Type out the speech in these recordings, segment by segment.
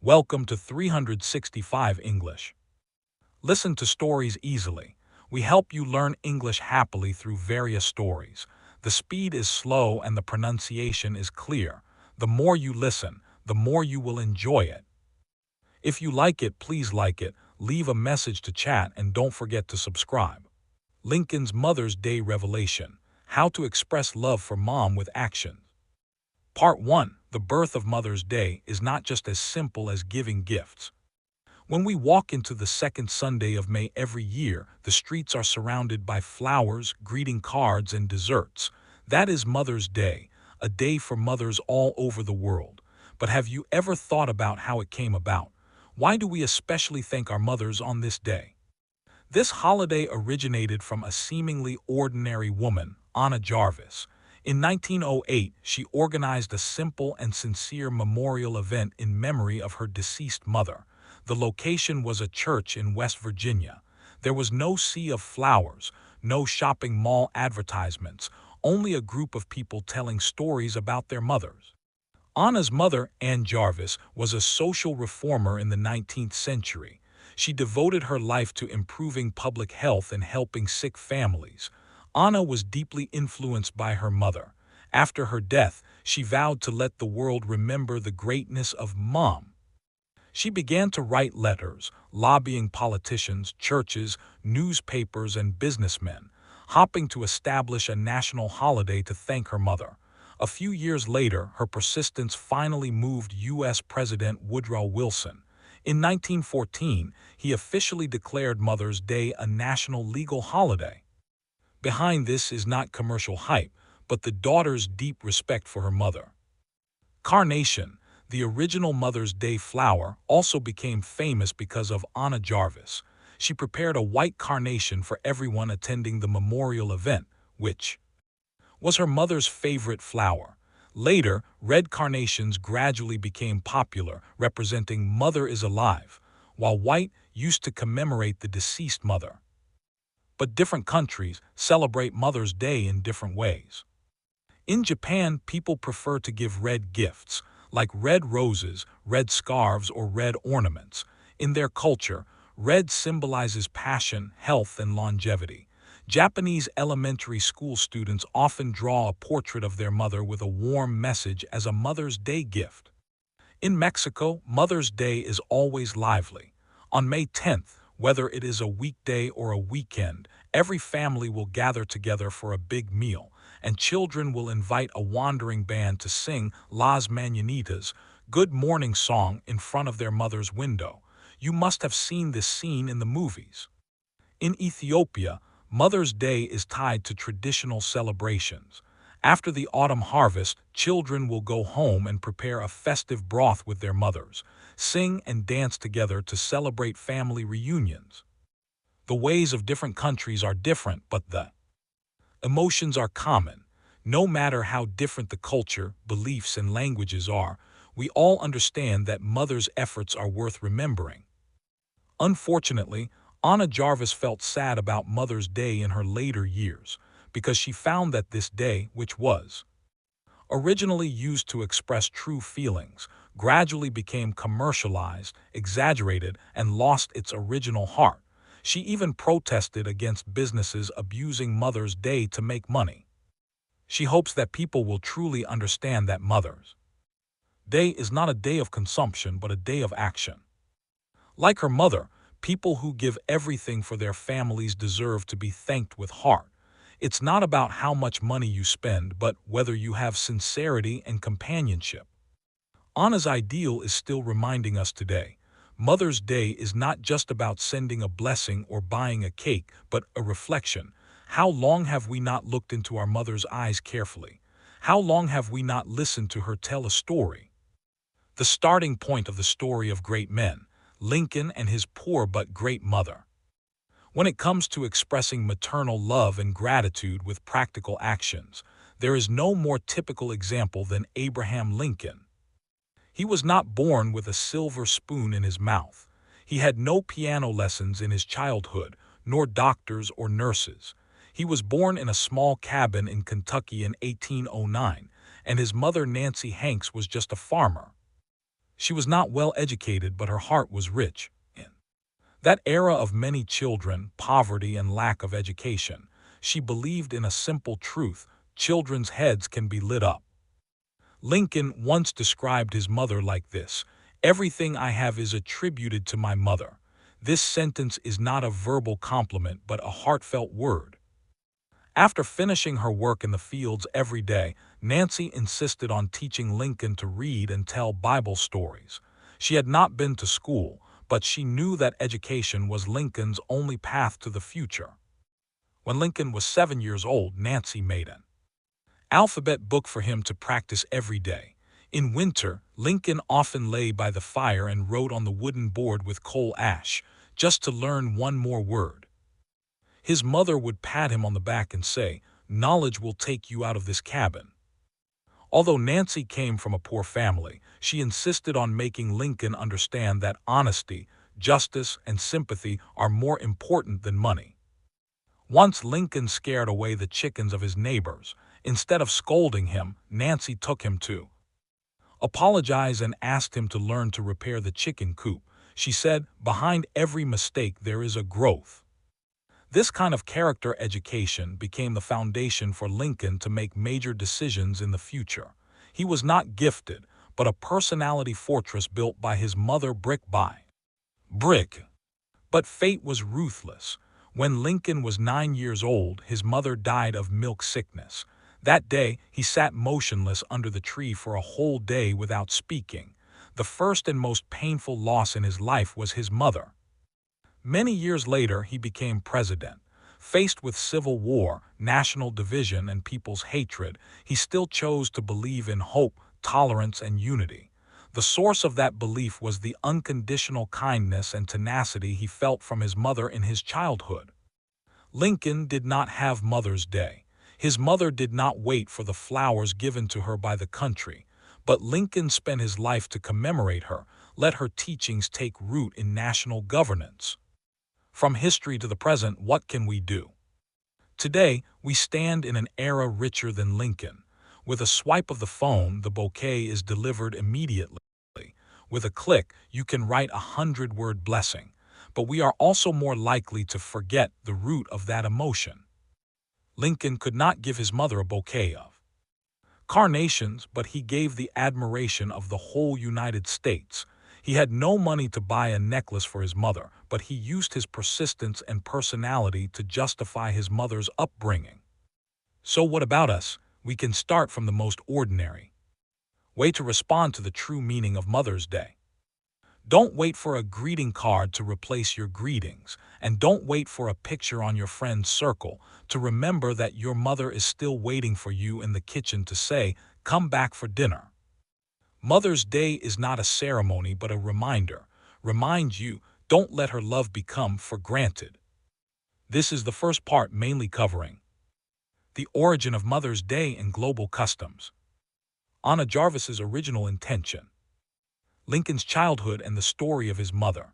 Welcome to 365 English. Listen to stories easily. We help you learn English happily through various stories. The speed is slow and the pronunciation is clear. The more you listen, the more you will enjoy it. If you like it, please like it, leave a message to chat, and don't forget to subscribe. Lincoln's Mother's Day Revelation: How to Express Love for Mom with Action. Part 1. The birth of Mother's Day is not just as simple as giving gifts. When we walk into the second Sunday of May every year, the streets are surrounded by flowers, greeting cards, and desserts. That is Mother's Day, a day for mothers all over the world. But have you ever thought about how it came about? Why do we especially thank our mothers on this day? This holiday originated from a seemingly ordinary woman, Anna Jarvis. In 1908, she organized a simple and sincere memorial event in memory of her deceased mother. The location was a church in West Virginia. There was no sea of flowers, no shopping mall advertisements, only a group of people telling stories about their mothers. Anna's mother, Ann Jarvis, was a social reformer in the 19th century. She devoted her life to improving public health and helping sick families. Anna was deeply influenced by her mother. After her death, she vowed to let the world remember the greatness of Mom. She began to write letters, lobbying politicians, churches, newspapers, and businessmen, hoping to establish a national holiday to thank her mother. A few years later, her persistence finally moved U.S. President Woodrow Wilson. In 1914, he officially declared Mother's Day a national legal holiday. Behind this is not commercial hype, but the daughter's deep respect for her mother. Carnation, the original Mother's Day flower, also became famous because of Anna Jarvis. She prepared a white carnation for everyone attending the memorial event, which was her mother's favorite flower. Later, red carnations gradually became popular, representing Mother is alive, while white used to commemorate the deceased mother. But different countries celebrate Mother's Day in different ways. In Japan, people prefer to give red gifts, like red roses, red scarves, or red ornaments. In their culture, red symbolizes passion, health, and longevity. Japanese elementary school students often draw a portrait of their mother with a warm message as a Mother's Day gift. In Mexico, Mother's Day is always lively. On May 10th, whether it is a weekday or a weekend, every family will gather together for a big meal, and children will invite a wandering band to sing Las Mañanitas, Good Morning Song, in front of their mother's window. You must have seen this scene in the movies. In Ethiopia, Mother's Day is tied to traditional celebrations. After the autumn harvest, children will go home and prepare a festive broth with their mothers, sing and dance together to celebrate family reunions. The ways of different countries are different, but the emotions are common. No matter how different the culture, beliefs, and languages are, we all understand that mothers' efforts are worth remembering. Unfortunately, Anna Jarvis felt sad about Mother's Day in her later years, because she found that this day, which was originally used to express true feelings, gradually became commercialized, exaggerated, and lost its original heart. She even protested against businesses abusing Mother's Day to make money. She hopes that people will truly understand that Mother's Day is not a day of consumption but a day of action. Like her mother, people who give everything for their families deserve to be thanked with heart. It's not about how much money you spend, but whether you have sincerity and companionship. Anna's ideal is still reminding us today. Mother's Day is not just about sending a blessing or buying a cake, but a reflection. How long have we not looked into our mother's eyes carefully? How long have we not listened to her tell a story? The starting point of the story of great men, Lincoln and his poor but great mother. When it comes to expressing maternal love and gratitude with practical actions, there is no more typical example than Abraham Lincoln. He was not born with a silver spoon in his mouth. He had no piano lessons in his childhood, nor doctors or nurses. He was born in a small cabin in Kentucky in 1809, and his mother, Nancy Hanks, was just a farmer. She was not well educated, but her heart was rich. In that era of many children, poverty, and lack of education, she believed in a simple truth: children's heads can be lit up. Lincoln once described his mother like this: "Everything I have is attributed to my mother." This sentence is not a verbal compliment, but a heartfelt word. After finishing her work in the fields every day, Nancy insisted on teaching Lincoln to read and tell Bible stories. She had not been to school, but she knew that education was Lincoln's only path to the future. When Lincoln was 7 years old, Nancy made an alphabet book for him to practice every day. In winter, Lincoln often lay by the fire and wrote on the wooden board with coal ash, just to learn one more word. His mother would pat him on the back and say, "Knowledge will take you out of this cabin." Although Nancy came from a poor family, she insisted on making Lincoln understand that honesty, justice, and sympathy are more important than money. Once Lincoln scared away the chickens of his neighbors. Instead of scolding him, Nancy took him to apologize and asked him to learn to repair the chicken coop. She said, "Behind every mistake there is a growth." This kind of character education became the foundation for Lincoln to make major decisions in the future. He was not gifted, but a personality fortress built by his mother brick by brick. But fate was ruthless. When Lincoln was 9 years old, his mother died of milk sickness. That day, he sat motionless under the tree for a whole day without speaking. The first and most painful loss in his life was his mother. Many years later, he became president. Faced with civil war, national division, and people's hatred, he still chose to believe in hope, tolerance, and unity. The source of that belief was the unconditional kindness and tenacity he felt from his mother in his childhood. Lincoln did not have Mother's Day. His mother did not wait for the flowers given to her by the country, but Lincoln spent his life to commemorate her, let her teachings take root in national governance. From history to the present, what can we do? Today, we stand in an era richer than Lincoln. With a swipe of the phone, the bouquet is delivered immediately. With a click, you can write 100-word blessing. But we are also more likely to forget the root of that emotion. Lincoln could not give his mother a bouquet of carnations, but he gave the admiration of the whole United States. He had no money to buy a necklace for his mother, but he used his persistence and personality to justify his mother's upbringing. So what about us? We can start from the most ordinary way to respond to the true meaning of Mother's Day. Don't wait for a greeting card to replace your greetings, and don't wait for a picture on your friend's circle to remember that your mother is still waiting for you in the kitchen to say, "Come back for dinner." Mother's Day is not a ceremony but a reminder. Remind you, don't let her love become for granted. This is the first part, mainly covering the origin of Mother's Day and global customs. Anna Jarvis's original intention. Lincoln's childhood and the story of his mother.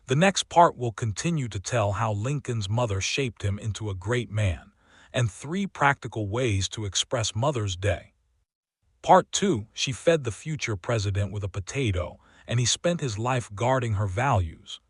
The next part will continue to tell how Lincoln's mother shaped him into a great man, and 3 practical ways to express Mother's Day. Part 2, she fed the future president with a potato, and he spent his life guarding her values.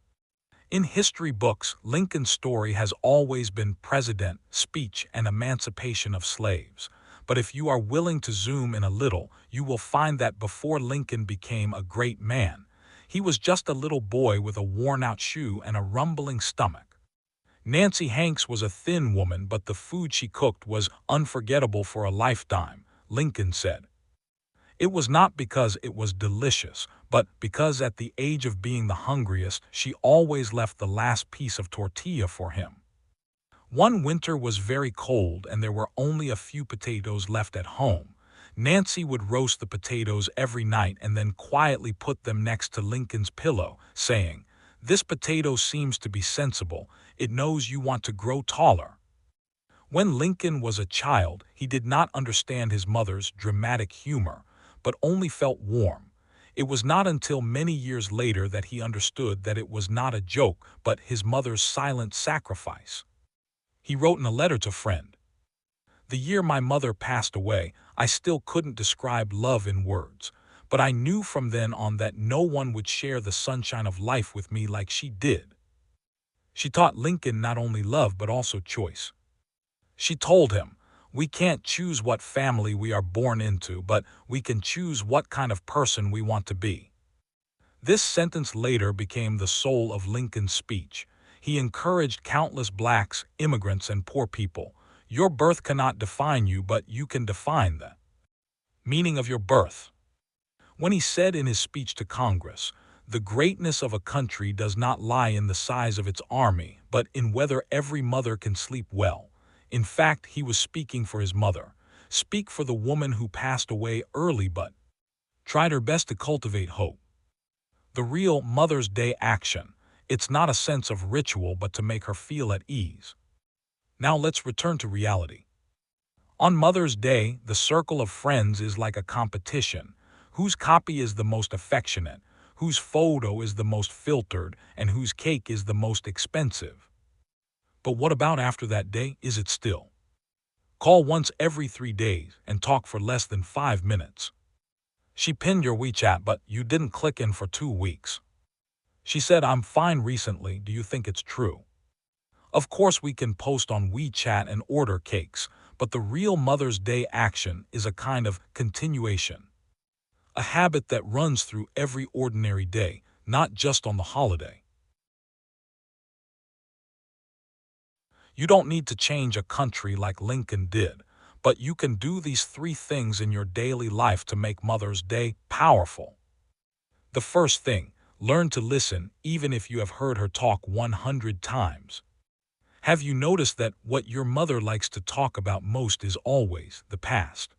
In history books, Lincoln's story has always been president, speech, and emancipation of slaves. But if you are willing to zoom in a little, you will find that before Lincoln became a great man, he was just a little boy with a worn-out shoe and a rumbling stomach. Nancy Hanks was a thin woman, but the food she cooked was unforgettable for a lifetime, Lincoln said. It was not because it was delicious, but because at the age of being the hungriest, she always left the last piece of tortilla for him. One winter was very cold and there were only a few potatoes left at home. Nancy would roast the potatoes every night and then quietly put them next to Lincoln's pillow, saying, "This potato seems to be sensible. It knows you want to grow taller." When Lincoln was a child, he did not understand his mother's dramatic humor, but only felt warm. It was not until many years later that he understood that it was not a joke, but his mother's silent sacrifice. He wrote in a letter to a friend, "The year my mother passed away, I still couldn't describe love in words. But I knew from then on that no one would share the sunshine of life with me like she did. She taught Lincoln not only love but also choice. She told him, "We can't choose what family we are born into, but we can choose what kind of person we want to be." This sentence later became the soul of Lincoln's speech. He encouraged countless blacks, immigrants, and poor people. Your birth cannot define you, but you can define the meaning of your birth. When he said in his speech to Congress, "The greatness of a country does not lie in the size of its army, but in whether every mother can sleep well." In fact, he was speaking for his mother. Speak for the woman who passed away early but tried her best to cultivate hope. The real Mother's Day action. It's not a sense of ritual but to make her feel at ease. Now let's return to reality. On Mother's Day, the circle of friends is like a competition. Whose copy is the most affectionate, whose photo is the most filtered, and whose cake is the most expensive. But what about after that day? Is it still? Call once every 3 days and talk for less than 5 minutes. She pinned your WeChat, but you didn't click in for 2 weeks. She said, "I'm fine recently, do you think it's true?" Of course we can post on WeChat and order cakes, but the real Mother's Day action is a kind of continuation. A habit that runs through every ordinary day, not just on the holiday. You don't need to change a country like Lincoln did, but you can do these 3 things in your daily life to make Mother's Day powerful. The first thing, learn to listen even if you have heard her talk 100 times. Have you noticed that what your mother likes to talk about most is always the past?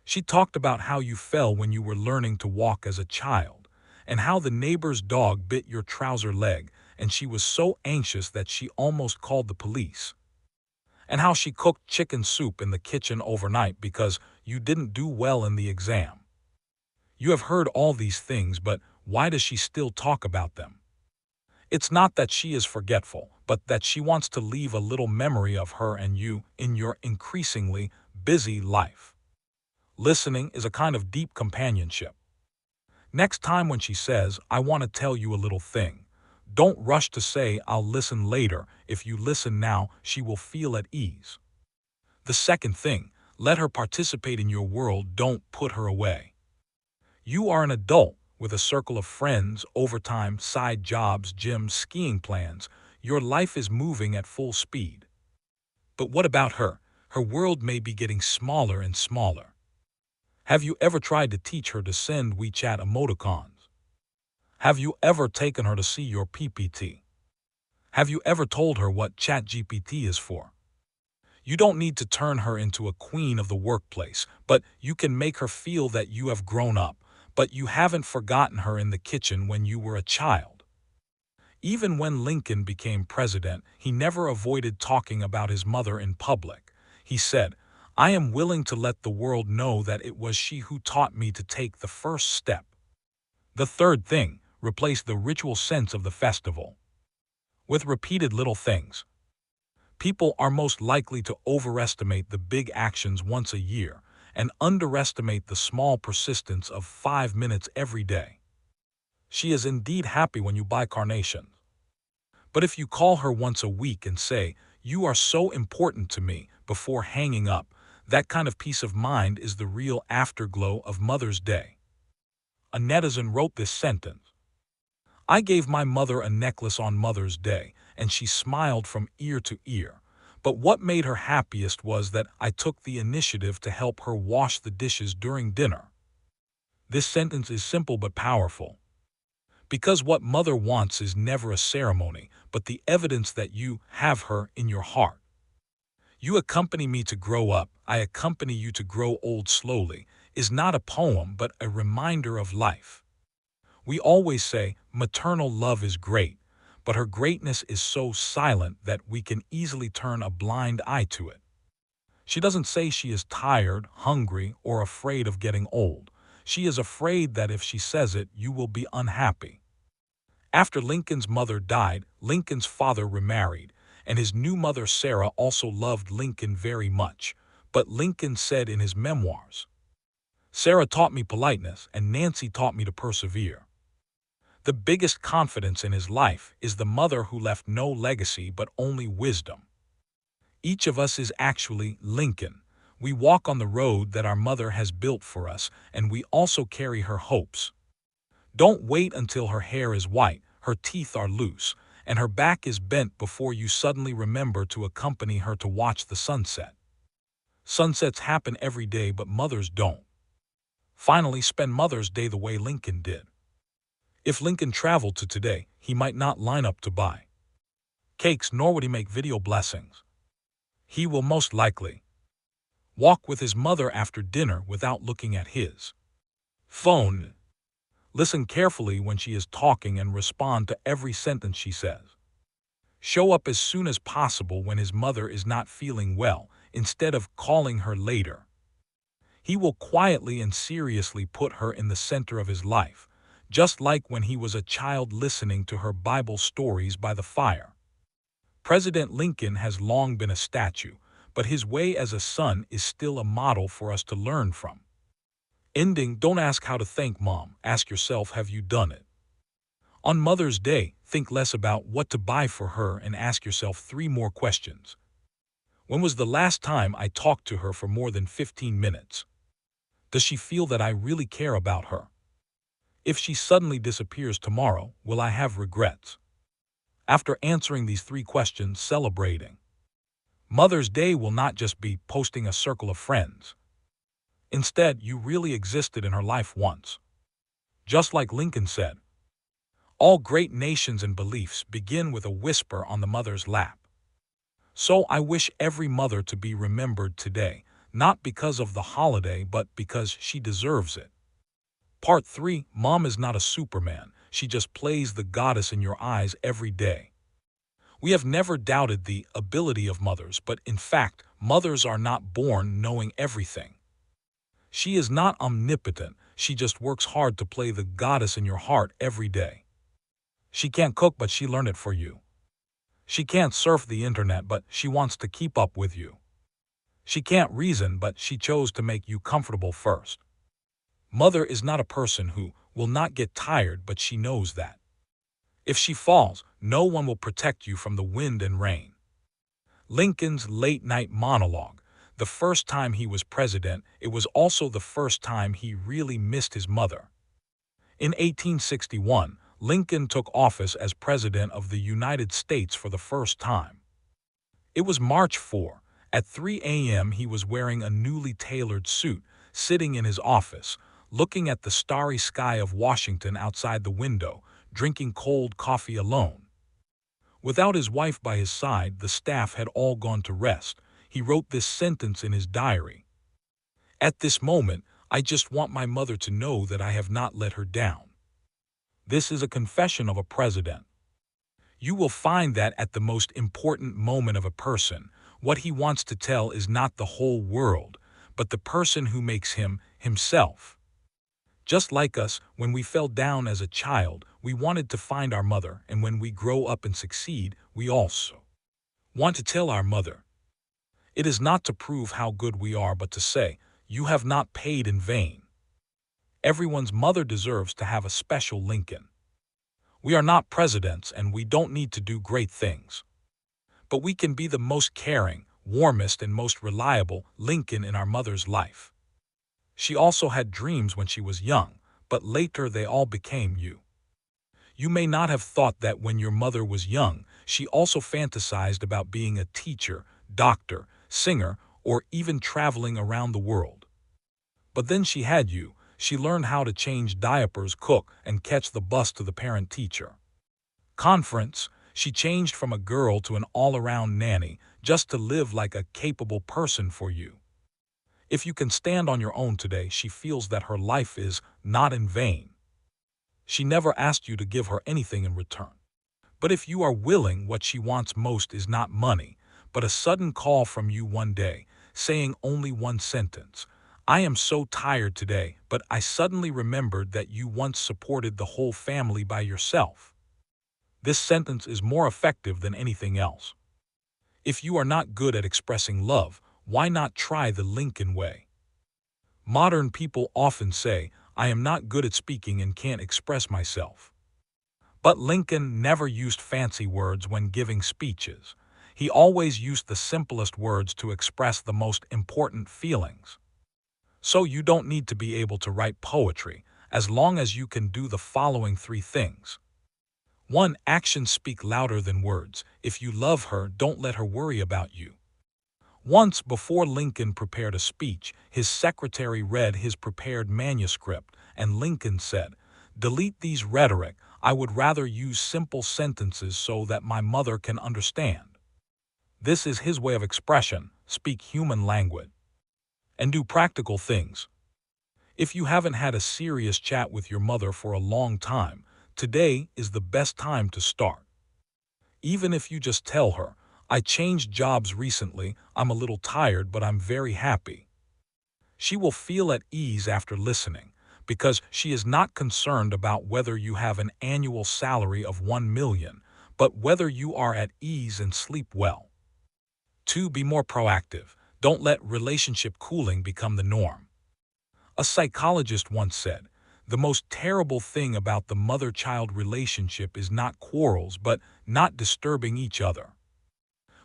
She talked about how you fell when you were learning to walk as a child, and how the neighbor's dog bit your trouser leg, and she was so anxious that she almost called the police. And how she cooked chicken soup in the kitchen overnight because you didn't do well in the exam. You have heard all these things, but why does she still talk about them? It's not that she is forgetful, but that she wants to leave a little memory of her and you in your increasingly busy life. Listening is a kind of deep companionship. Next time when she says, "I want to tell you a little thing," don't rush to say, "I'll listen later." If you listen now, she will feel at ease. The second thing, let her participate in your world, don't put her away. You are an adult with a circle of friends, overtime, side jobs, gyms, skiing plans. Your life is moving at full speed. But what about her? Her world may be getting smaller and smaller. Have you ever tried to teach her to send WeChat emoticons? Have you ever taken her to see your PPT? Have you ever told her what ChatGPT is for? You don't need to turn her into a queen of the workplace, but you can make her feel that you have grown up, but you haven't forgotten her in the kitchen when you were a child. Even when Lincoln became president, he never avoided talking about his mother in public. He said, "I am willing to let the world know that it was she who taught me to take the first step." The third thing, replace the ritual sense of the festival with repeated little things. People are most likely to overestimate the big actions once a year and underestimate the small persistence of 5 minutes every day. She is indeed happy when you buy carnations. But if you call her once a week and say, "You are so important to me," before hanging up, that kind of peace of mind is the real afterglow of Mother's Day. A netizen wrote this sentence: "I gave my mother a necklace on Mother's Day, and she smiled from ear to ear. But what made her happiest was that I took the initiative to help her wash the dishes during dinner." This sentence is simple but powerful. Because what Mother wants is never a ceremony, but the evidence that you have her in your heart. "You accompany me to grow up, I accompany you to grow old slowly," is not a poem but a reminder of life. We always say, maternal love is great, but her greatness is so silent that we can easily turn a blind eye to it. She doesn't say she is tired, hungry, or afraid of getting old. She is afraid that if she says it, you will be unhappy. After Lincoln's mother died, Lincoln's father remarried, and his new mother Sarah also loved Lincoln very much. But Lincoln said in his memoirs, Sarah taught me politeness, and Nancy taught me to persevere. The biggest confidence in his life is the mother who left no legacy but only wisdom. Each of us is actually Lincoln. We walk on the road that our mother has built for us, and we also carry her hopes. Don't wait until her hair is white, her teeth are loose, and her back is bent before you suddenly remember to accompany her to watch the sunset. Sunsets happen every day, but mothers don't. Finally, spend Mother's Day the way Lincoln did. If Lincoln traveled to today, he might not line up to buy cakes, nor would he make video blessings. He will most likely walk with his mother after dinner without looking at his phone. Listen carefully when she is talking and respond to every sentence she says. Show up as soon as possible when his mother is not feeling well, instead of calling her later. He will quietly and seriously put her in the center of his life, just like when he was a child listening to her Bible stories by the fire. President Lincoln has long been a statue, but his way as a son is still a model for us to learn from. Ending, don't ask how to thank Mom, ask yourself, have you done it? On Mother's Day, think less about what to buy for her and ask yourself 3 more questions. When was the last time I talked to her for more than 15 minutes? Does she feel that I really care about her? If she suddenly disappears tomorrow, will I have regrets? After answering these 3 questions, celebrating Mother's Day will not just be posting a circle of friends. Instead, you really existed in her life once. Just like Lincoln said, all great nations and beliefs begin with a whisper on the mother's lap. So I wish every mother to be remembered today, not because of the holiday but because she deserves it. Part 3. Mom is not a Superman, she just plays the goddess in your eyes every day. We have never doubted the ability of mothers, but in fact, mothers are not born knowing everything. She is not omnipotent, she just works hard to play the goddess in your heart every day. She can't cook, but she learned it for you. She can't surf the internet, but she wants to keep up with you. She can't reason, but she chose to make you comfortable first. Mother is not a person who will not get tired, but she knows that if she falls, no one will protect you from the wind and rain. Lincoln's late-night monologue. The first time he was president, it was also the first time he really missed his mother. In 1861, Lincoln took office as President of the United States for the first time. It was March 4. At 3 a.m. he was wearing a newly tailored suit, sitting in his office, looking at the starry sky of Washington outside the window, drinking cold coffee alone. Without his wife by his side, the staff had all gone to rest. He wrote this sentence in his diary. At this moment, I just want my mother to know that I have not let her down. This is a confession of a president. You will find that at the most important moment of a person, what he wants to tell is not the whole world, but the person who makes him himself. Just like us, when we fell down as a child, we wanted to find our mother, and when we grow up and succeed, we also want to tell our mother. It is not to prove how good we are, but to say, you have not paid in vain. Everyone's mother deserves to have a special Lincoln. We are not presidents, and we don't need to do great things. But we can be the most caring, warmest, and most reliable Lincoln in our mother's life. She also had dreams when she was young, but later they all became you. You may not have thought that when your mother was young, she also fantasized about being a teacher, doctor, singer, or even traveling around the world. But then she had you. She learned how to change diapers, cook, and catch the bus to the parent-teacher conference. She changed from a girl to an all-around nanny just to live like a capable person for you. If you can stand on your own today, she feels that her life is not in vain. She never asked you to give her anything in return. But if you are willing, what she wants most is not money, but a sudden call from you one day, saying only one sentence. I am so tired today, but I suddenly remembered that you once supported the whole family by yourself. This sentence is more effective than anything else. If you are not good at expressing love, why not try the Lincoln way? Modern people often say, I am not good at speaking and can't express myself. But Lincoln never used fancy words when giving speeches. He always used the simplest words to express the most important feelings. So you don't need to be able to write poetry, as long as you can do the following three things. 1. Actions speak louder than words. If you love her, don't let her worry about you. Once, before Lincoln prepared a speech, his secretary read his prepared manuscript, and Lincoln said, "Delete these rhetoric. I would rather use simple sentences so that my mother can understand." This is his way of expression. Speak human language. And do practical things. If you haven't had a serious chat with your mother for a long time, today is the best time to start. Even if you just tell her, I changed jobs recently, I'm a little tired but I'm very happy. She will feel at ease after listening, because she is not concerned about whether you have an annual salary of 1 million, but whether you are at ease and sleep well. 2. Be more proactive. Don't let relationship cooling become the norm. A psychologist once said, the most terrible thing about the mother-child relationship is not quarrels but not disturbing each other.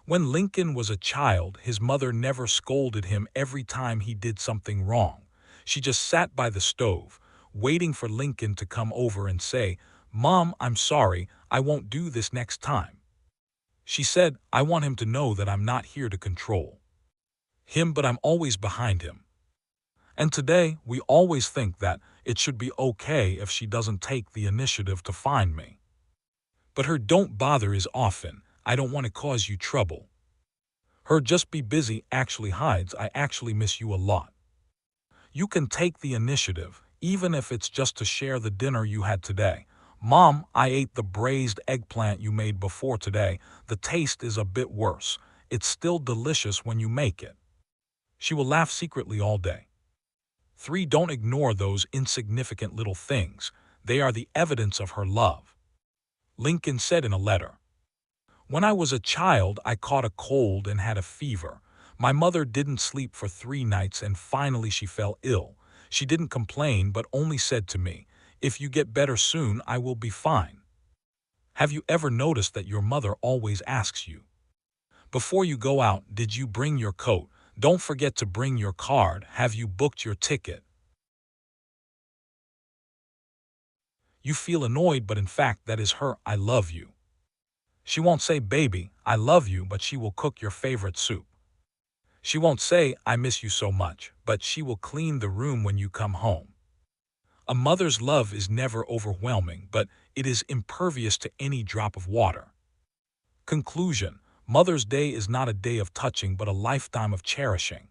When Lincoln was a child, his mother never scolded him every time he did something wrong. She just sat by the stove, waiting for Lincoln to come over and say, "Mom, I'm sorry, I won't do this next time." She said, "I want him to know that I'm not here to control him, but I'm always behind him." And today, we always think that it should be okay if she doesn't take the initiative to find me. But her "don't bother" is often, "I don't want to cause you trouble." Her "just be busy" actually hides, "I actually miss you a lot." You can take the initiative, even if it's just to share the dinner you had today. "Mom, I ate the braised eggplant you made before today. The taste is a bit worse. It's still delicious when you make it." She will laugh secretly all day. 3. Don't ignore those insignificant little things. They are the evidence of her love. Lincoln said in a letter, "When I was a child, I caught a cold and had a fever. My mother didn't sleep for 3 nights and finally she fell ill. She didn't complain but only said to me, 'If you get better soon, I will be fine.' Have you ever noticed that your mother always asks you, before you go out, 'Did you bring your coat? Don't forget to bring your card. Have you booked your ticket?' You feel annoyed, but in fact that is her 'I love you.' She won't say, 'Baby, I love you,' but she will cook your favorite soup. She won't say, 'I miss you so much,' but she will clean the room when you come home. A mother's love is never overwhelming, but it is impervious to any drop of water. Conclusion: Mother's Day is not a day of touching but a lifetime of cherishing.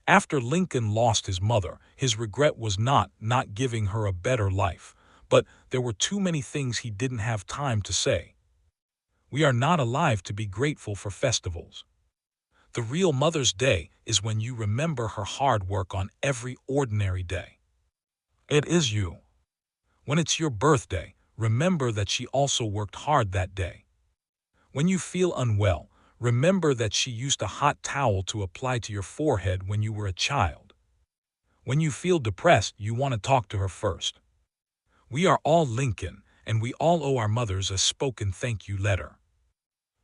After Lincoln lost his mother, his regret was not giving her a better life, but there were too many things he didn't have time to say. We are not alive to be grateful for festivals. The real Mother's Day is when you remember her hard work on every ordinary day. It is you. When it's your birthday, remember that she also worked hard that day. When you feel unwell, remember that she used a hot towel to apply to your forehead when you were a child. When you feel depressed, you want to talk to her first. We are all Lincoln, and we all owe our mothers a spoken thank you letter.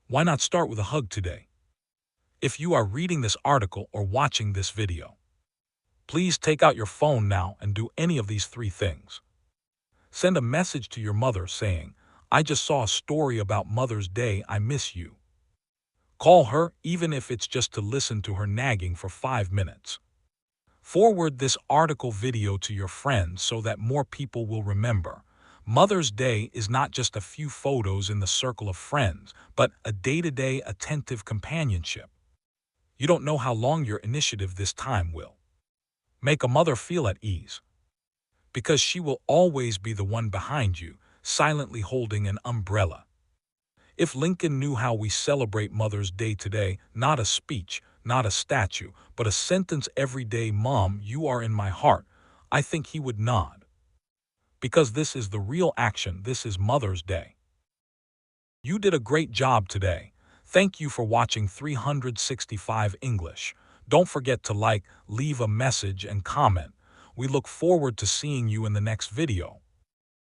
Why not start with a hug today? If you are reading this article or watching this video, please take out your phone now and do any of these 3 things. Send a message to your mother saying, "I just saw a story about Mother's Day, I miss you." Call her, even if it's just to listen to her nagging for 5 minutes. Forward this article video to your friends so that more people will remember. Mother's Day is not just a few photos in the circle of friends, but a day-to-day attentive companionship. You don't know how long your initiative this time will make a mother feel at ease, because she will always be the one behind you, silently holding an umbrella. If Lincoln knew how we celebrate Mother's Day today, not a speech, not a statue, but a sentence every day, "Mom, you are in my heart," I think he would nod. Because this is the real action, this is Mother's Day. You did a great job today. Thank you for watching 365 English. Don't forget to like, leave a message, and comment. We look forward to seeing you in the next video.